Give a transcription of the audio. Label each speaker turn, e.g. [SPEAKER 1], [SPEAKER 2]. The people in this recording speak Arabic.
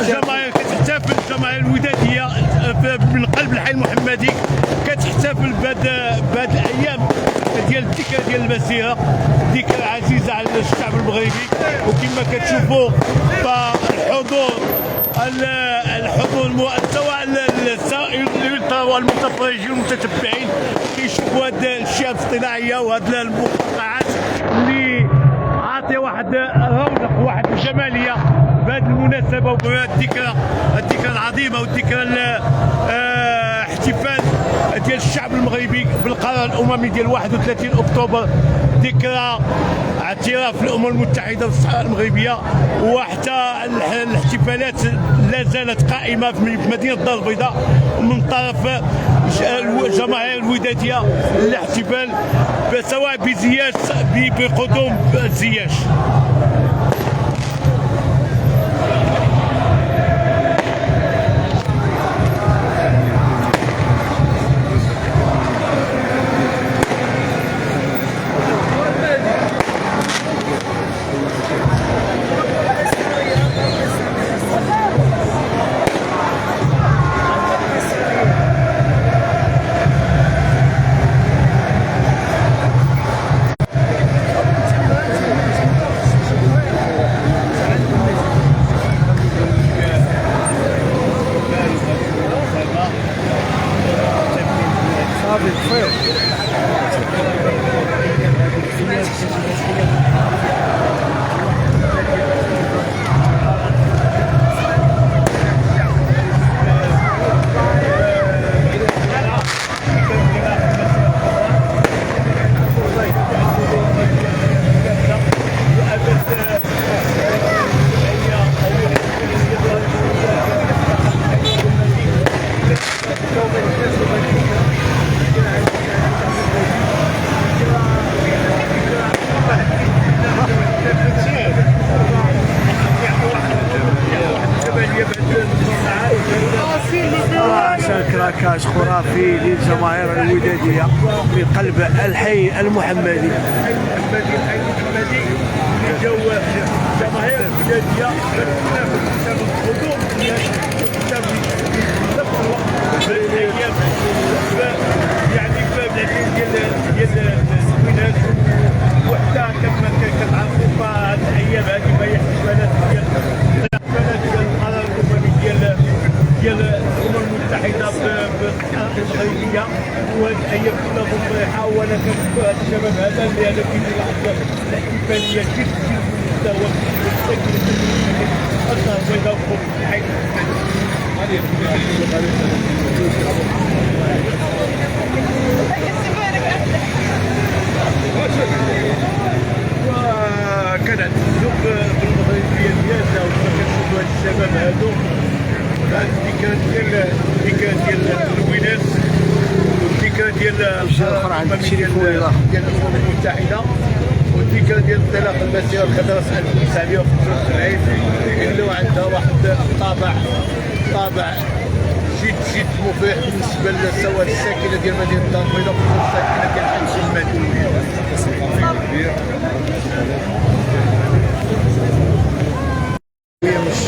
[SPEAKER 1] الجماهير كتحتفل، الجماهير الوداديه من قلب الحي المحمدي كتحتفل بهذه الايام ديال الذكرى ديال المسيره، ذكرى عزيزه على الشعب المغربي. وكما كتشوفوا الحضور سواء السائرين والمتفرجين والمتتبعين كيشوفوا هذه الاشياء الاصطناعيه وهذه المقطعات اللي عاطيه واحد رونق وواحد الجماليه بهذه المناسبه وبهذه الذكرى العظيمه والذكرى احتفال ديال الشعب المغربي بالقرار الاممي ديال 31 اكتوبر، ذكرى اعتراف الامم المتحده والصحراء المغربيه. وحتى الاحتفالات لا زالت قائمه في مدينه الدار البيضاء من طرف الجماهير الوداديه للاحتفال سواء بزياش بقدوم زياش.
[SPEAKER 2] كراكاج خرافي للجماهير الوداديه في قلب الحي المحمدي.
[SPEAKER 1] الحي المحمدي اللي جاو الجماهير الوداديه بسبب الحضور بسبب نفس الوقت الايام يعني ديال السوينات. وحتى كما كتعرفوا فهاد الايام هذه فهي احتفالات ديال القرار الاممي ديال الامم المتحده بالمغربيه. وهذه الايام كلها مفرحه، وانا كنشكر هذا الشباب هذا اللي انا كيدير واحد الاحتفاليه جد مستوى مستقبل الدار البيضاء وفوق الحي. وكنعتزو بالمغربيه ديالنا وكنشوفوا هاد الشباب هادو الذكرى ديال الولاس والذكرى ديال الامم المتحده والذكرى ديال انطلاق المسيره الخضراء 1975 اللي عندها واحد طابع جد مفرح بالنسبه لسواء الساكنه ديال مدينه الدار البيضاء والساكنه ديال حي المدينه.
[SPEAKER 2] هي مش